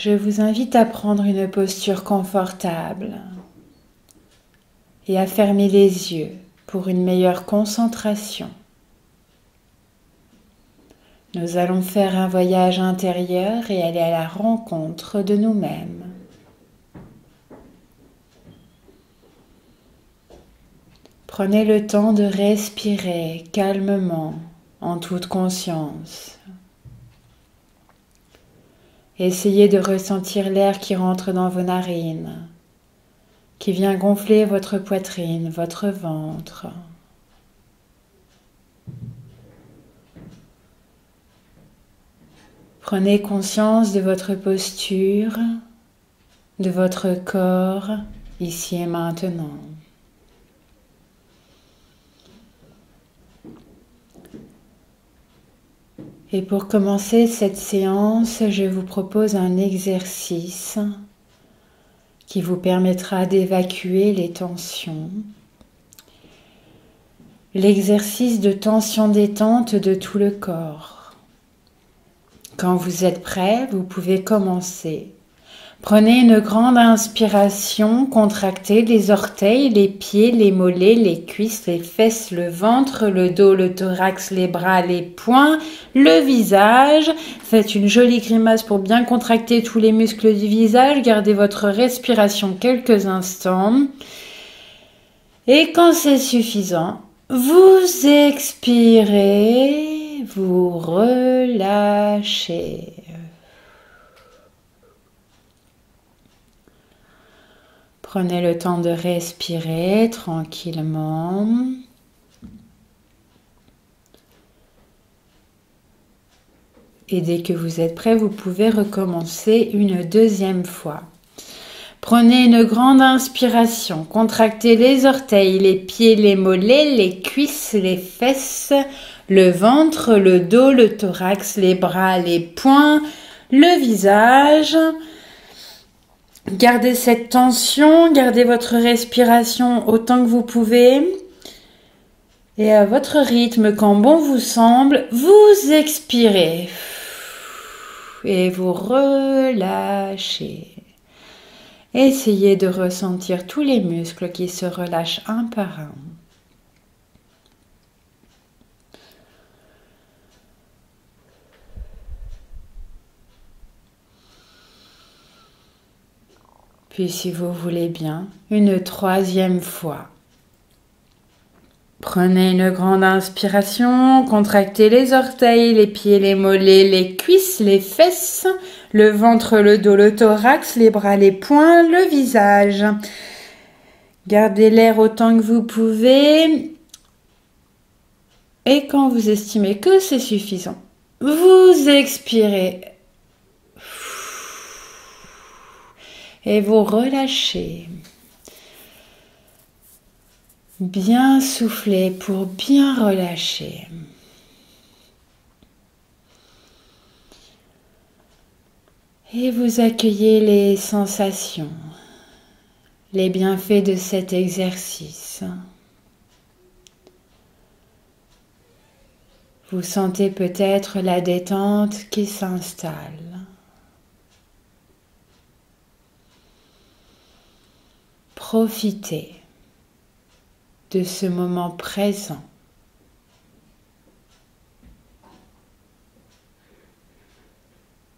Je vous invite à prendre une posture confortable et à fermer les yeux pour une meilleure concentration. Nous allons faire un voyage intérieur et aller à la rencontre de nous-mêmes. Prenez le temps de respirer calmement, en toute conscience. Essayez de ressentir l'air qui rentre dans vos narines, qui vient gonfler votre poitrine, votre ventre. Prenez conscience de votre posture, de votre corps, ici et maintenant. Et pour commencer cette séance, je vous propose un exercice qui vous permettra d'évacuer les tensions. L'exercice de tension-détente de tout le corps. Quand vous êtes prêt, vous pouvez commencer. Prenez une grande inspiration, contractez les orteils, les pieds, les mollets, les cuisses, les fesses, le ventre, le dos, le thorax, les bras, les poings, le visage. Faites une jolie grimace pour bien contracter tous les muscles du visage. Gardez votre respiration quelques instants. Et quand c'est suffisant, vous expirez, vous relâchez. Prenez le temps de respirer tranquillement. Et dès que vous êtes prêt, vous pouvez recommencer une deuxième fois. Prenez une grande inspiration, contractez les orteils, les pieds, les mollets, les cuisses, les fesses, le ventre, le dos, le thorax, les bras, les poings, le visage. Gardez cette tension, gardez votre respiration autant que vous pouvez. Et à votre rythme, quand bon vous semble, vous expirez. Et vous relâchez. Essayez de ressentir tous les muscles qui se relâchent un par un. Puis si vous voulez bien, une troisième fois. Prenez une grande inspiration, contractez les orteils, les pieds, les mollets, les cuisses, les fesses, le ventre, le dos, le thorax, les bras, les poings, le visage. Gardez l'air autant que vous pouvez. Et quand vous estimez que c'est suffisant, vous expirez. Et vous relâchez. Bien souffler pour bien relâcher. Et vous accueillez les sensations, les bienfaits de cet exercice. Vous sentez peut-être la détente qui s'installe. Profitez de ce moment présent.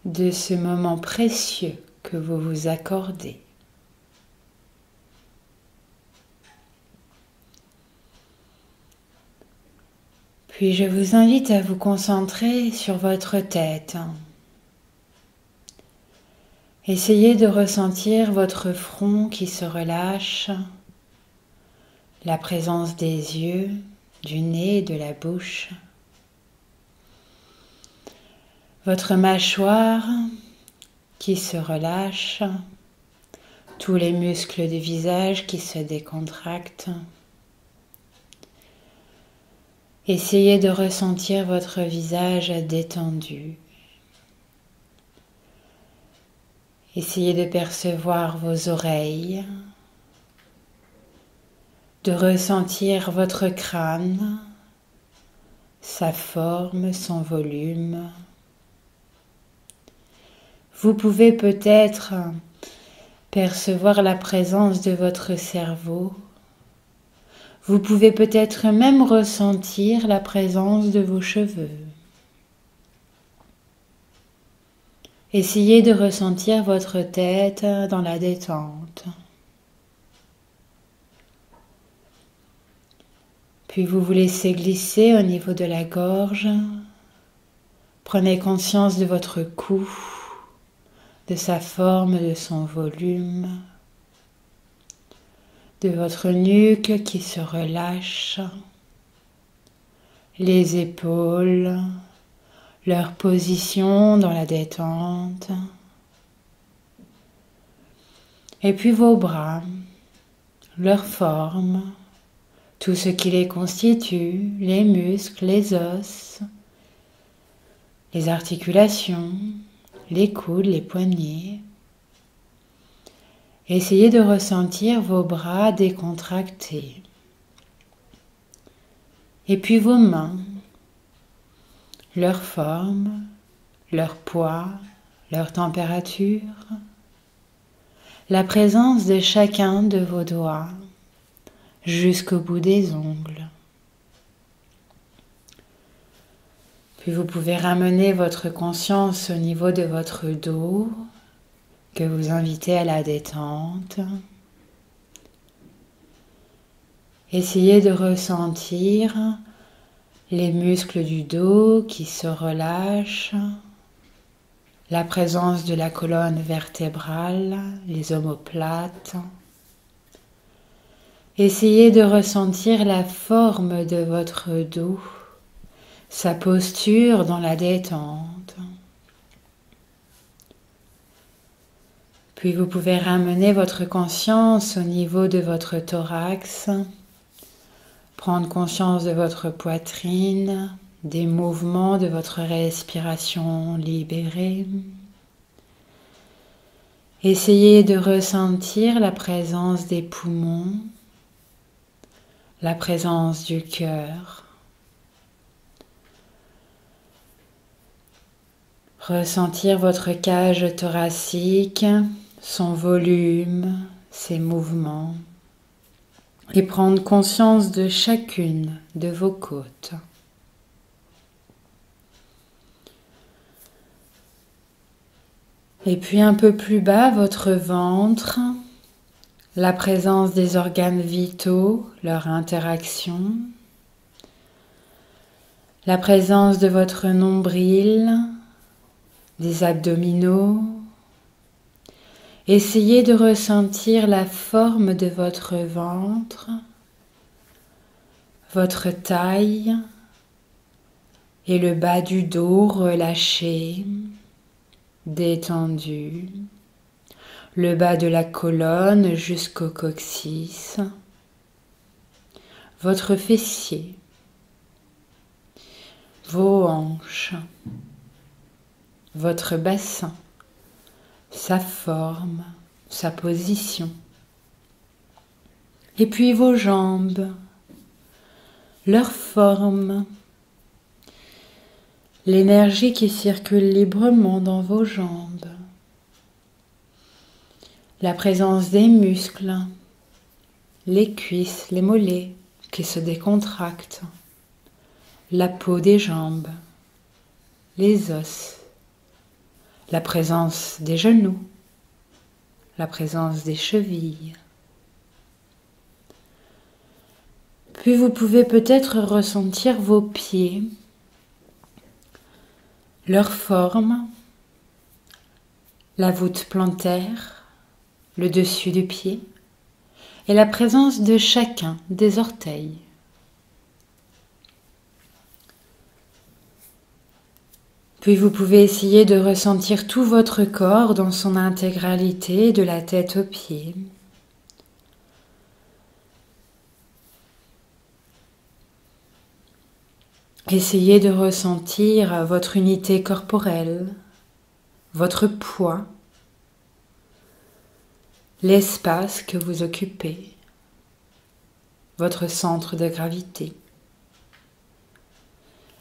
De ce moment précieux que vous vous accordez. Puis je vous invite à vous concentrer sur votre tête. Essayez de ressentir votre front qui se relâche, la présence des yeux, du nez et de la bouche, votre mâchoire qui se relâche, tous les muscles du visage qui se décontractent. Essayez de ressentir votre visage détendu. Essayez de percevoir vos oreilles, de ressentir votre crâne, sa forme, son volume, Vous pouvez peut-être percevoir la présence de votre cerveau. Vous pouvez peut-être même ressentir la présence de vos cheveux. Essayez de ressentir votre tête dans la détente. Puis vous vous laissez glisser au niveau de la gorge. Prenez conscience de votre cou, de sa forme, de son volume, de votre nuque qui se relâche, les épaules, leur position dans la détente, et puis vos bras, leur forme, tout ce qui les constitue, les muscles, les os, les articulations, les coudes, les poignets. Essayez de ressentir vos bras décontractés. Et puis vos mains, leur forme, leur poids, leur température, la présence de chacun de vos doigts jusqu'au bout des ongles. Puis vous pouvez ramener votre conscience au niveau de votre dos, que vous invitez à la détente. Essayez de ressentir les muscles du dos qui se relâchent, la présence de la colonne vertébrale, les omoplates. Essayez de ressentir la forme de votre dos, sa posture dans la détente. Puis vous pouvez ramener votre conscience au niveau de votre thorax, prendre conscience de votre poitrine, des mouvements de votre respiration libérée. Essayez de ressentir la présence des poumons, la présence du cœur. Ressentir votre cage thoracique, son volume, ses mouvements, et prendre conscience de chacune de vos côtes. Et puis un peu plus bas, votre ventre, la présence des organes vitaux, leur interaction, la présence de votre nombril, des abdominaux. Essayez de ressentir la forme de votre ventre, votre taille et le bas du dos relâché, détendu, le bas de la colonne jusqu'au coccyx, votre fessier, vos hanches, votre bassin, sa forme, sa position. Et puis vos jambes, leur forme, l'énergie qui circule librement dans vos jambes, la présence des muscles, les cuisses, les mollets qui se décontractent, la peau des jambes, les os, la présence des genoux, la présence des chevilles. Puis vous pouvez peut-être ressentir vos pieds, leur forme, la voûte plantaire, le dessus du pied et la présence de chacun des orteils. Puis vous pouvez essayer de ressentir tout votre corps dans son intégralité, de la tête aux pieds. Essayez de ressentir votre unité corporelle, votre poids, l'espace que vous occupez, votre centre de gravité.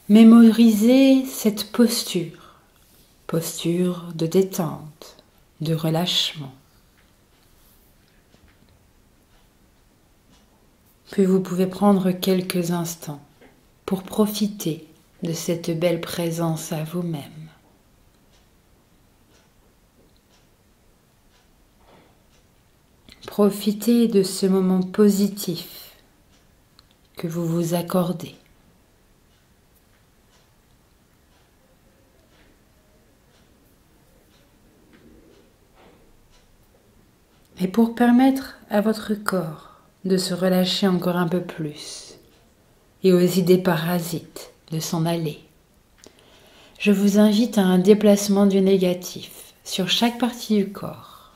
Mémorisez cette posture posture de détente, de relâchement. Puis vous pouvez prendre quelques instants pour profiter de cette belle présence à vous-même. Profitez de ce moment positif que vous vous accordez. Et pour permettre à votre corps de se relâcher encore un peu plus et aux idées parasites de s'en aller, je vous invite à un déplacement du négatif sur chaque partie du corps.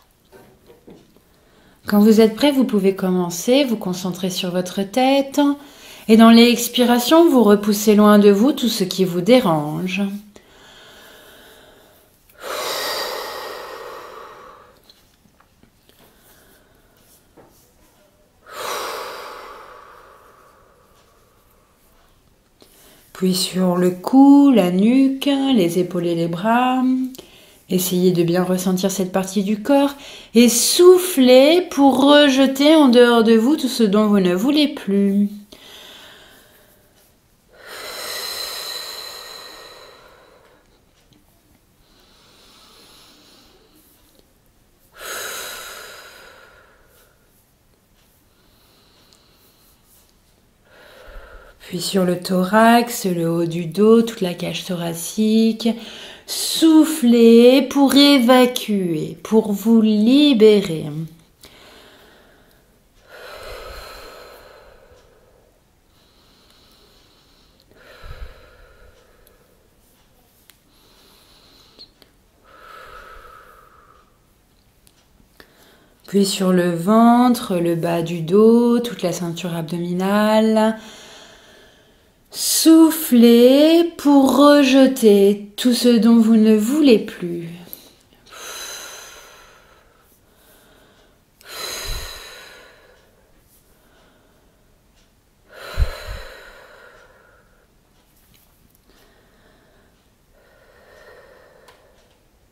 Quand vous êtes prêt, vous pouvez commencer, vous concentrer sur votre tête et dans l'expiration, vous repoussez loin de vous tout ce qui vous dérange. Puis sur le cou, la nuque, les épaules et les bras. Essayez de bien ressentir cette partie du corps et soufflez pour rejeter en dehors de vous tout ce dont vous ne voulez plus. Puis sur le thorax, le haut du dos, toute la cage thoracique. Soufflez pour évacuer, pour vous libérer. Puis sur le ventre, le bas du dos, toute la ceinture abdominale. Soufflez pour rejeter tout ce dont vous ne voulez plus.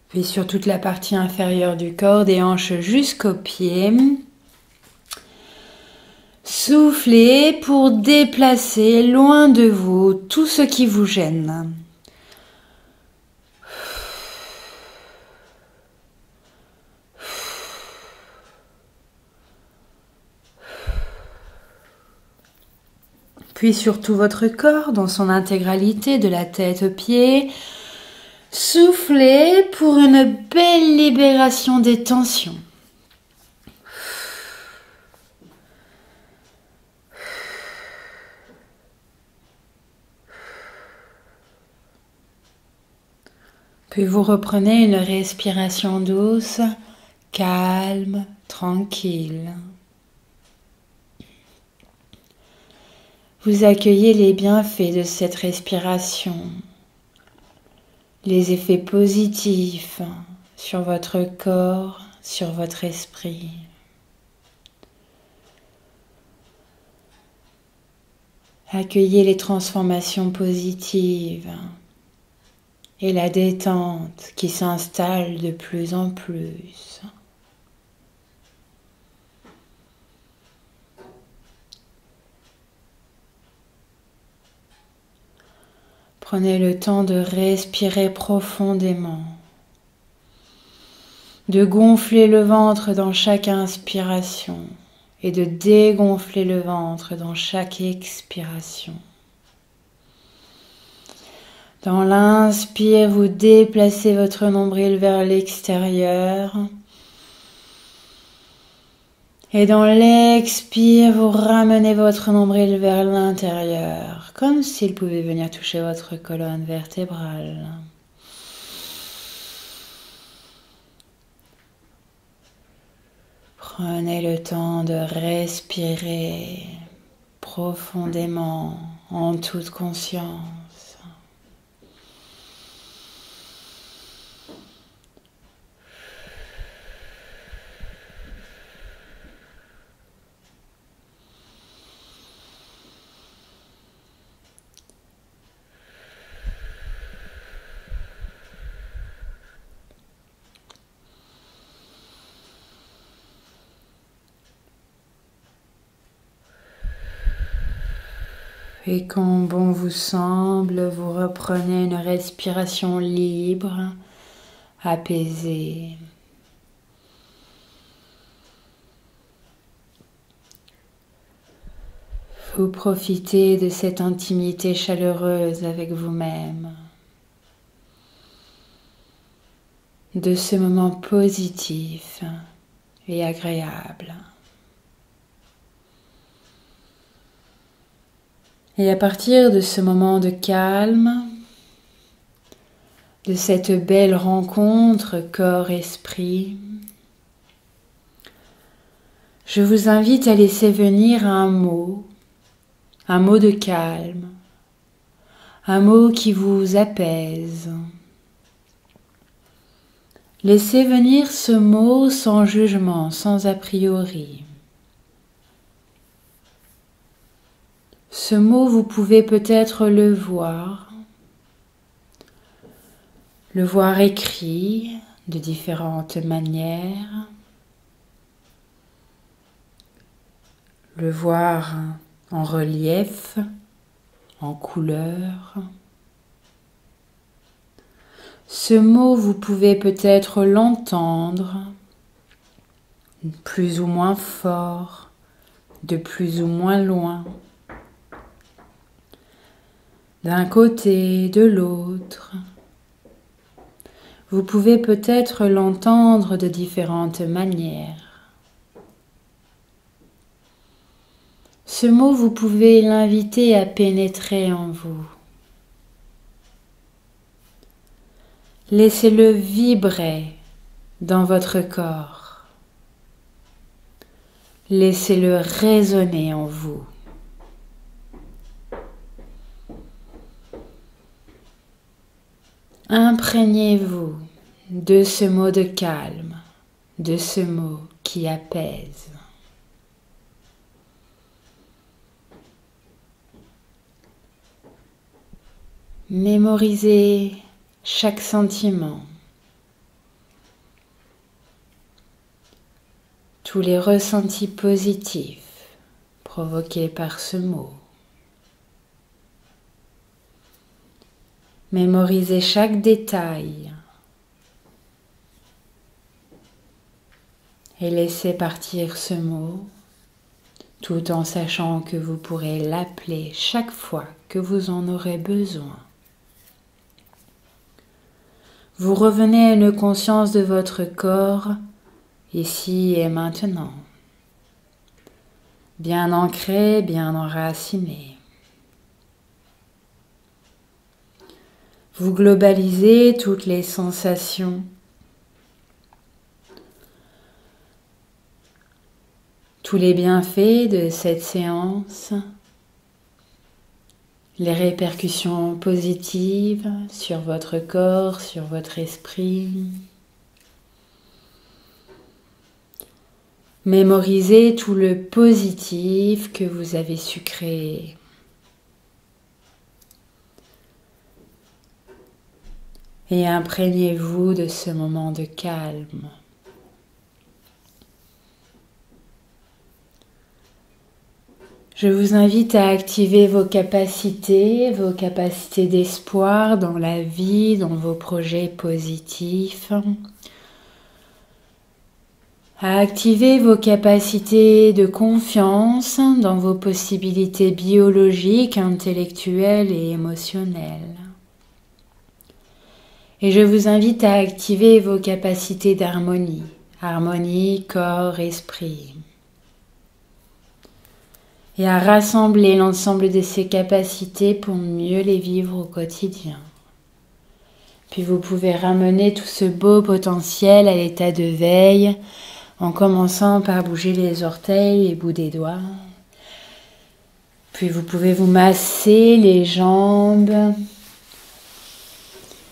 Puis sur toute la partie inférieure du corps, des hanches jusqu'aux pieds. Soufflez pour déplacer loin de vous tout ce qui vous gêne. Puis sur tout votre corps, dans son intégralité, de la tête aux pieds, soufflez pour une belle libération des tensions. Puis vous reprenez une respiration douce, calme, tranquille. Vous accueillez les bienfaits de cette respiration, les effets positifs sur votre corps, sur votre esprit. Accueillez les transformations positives et la détente qui s'installe de plus en plus. Prenez le temps de respirer profondément, de gonfler le ventre dans chaque inspiration et de dégonfler le ventre dans chaque expiration. Dans l'inspire, vous déplacez votre nombril vers l'extérieur. Et dans l'expire, vous ramenez votre nombril vers l'intérieur, comme s'il pouvait venir toucher votre colonne vertébrale. Prenez le temps de respirer profondément en toute conscience. Et quand bon vous semble, vous reprenez une respiration libre, apaisée. Vous profitez de cette intimité chaleureuse avec vous-même, de ce moment positif et agréable. Et à partir de ce moment de calme, de cette belle rencontre corps-esprit, je vous invite à laisser venir un mot de calme, un mot qui vous apaise. Laissez venir ce mot sans jugement, sans a priori. Ce mot, vous pouvez peut-être le voir écrit de différentes manières, le voir en relief, en couleur. Ce mot, vous pouvez peut-être l'entendre plus ou moins fort, de plus ou moins loin, d'un côté, de l'autre. Vous pouvez peut-être l'entendre de différentes manières. Ce mot, vous pouvez l'inviter à pénétrer en vous. Laissez-le vibrer dans votre corps. Laissez-le résonner en vous. Imprégnez-vous de ce mot de calme, de ce mot qui apaise. Mémorisez chaque sentiment, tous les ressentis positifs provoqués par ce mot. Mémorisez chaque détail et laissez partir ce mot tout en sachant que vous pourrez l'appeler chaque fois que vous en aurez besoin. Vous revenez à une conscience de votre corps ici et maintenant, bien ancré, bien enraciné. Vous globalisez toutes les sensations, tous les bienfaits de cette séance, les répercussions positives sur votre corps, sur votre esprit. Mémorisez tout le positif que vous avez su créer. Et imprégnez-vous de ce moment de calme. Je vous invite à activer vos capacités d'espoir dans la vie, dans vos projets positifs. À activer vos capacités de confiance dans vos possibilités biologiques, intellectuelles et émotionnelles. Et je vous invite à activer vos capacités d'harmonie, harmonie corps-esprit. Et à rassembler l'ensemble de ces capacités pour mieux les vivre au quotidien. Puis vous pouvez ramener tout ce beau potentiel à l'état de veille en commençant par bouger les orteils, les bouts des doigts. Puis vous pouvez vous masser les jambes,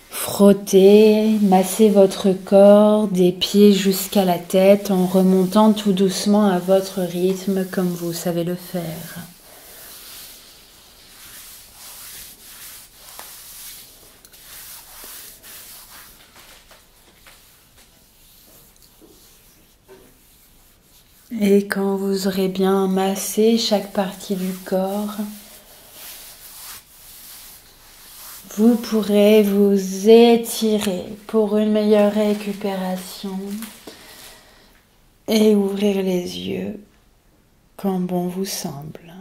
frotter, masser votre corps des pieds jusqu'à la tête en remontant tout doucement à votre rythme comme vous savez le faire. Et quand vous aurez bien massé chaque partie du corps, Vous pourrez vous étirer pour une meilleure récupération et ouvrir les yeux quand bon vous semble.